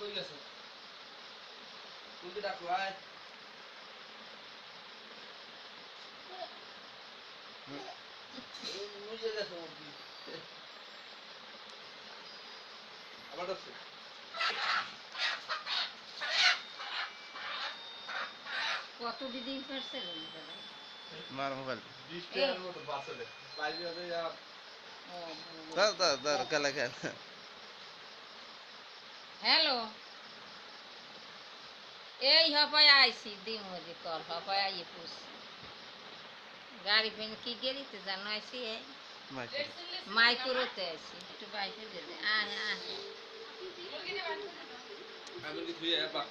কই গেছে তুমি ডাকো আয় মুজে দেখো মুরগি আবার ডাকছে কত দিন করছিলেন দাদা মার মোবাইল 20 টাকার মতো বাঁচলে বাইরে আছে আর দাও কালা খেল হ্যালো এই হপায় আইছি দিমরি কল হপায় আইয়ে পুষ গাড়ি পেন কি গেলিতে জানো আইছি মাইক্রোতে আইছি একটু বাইকে যেতে আয় আয় আমি কি ধুইয়া পা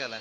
খেলা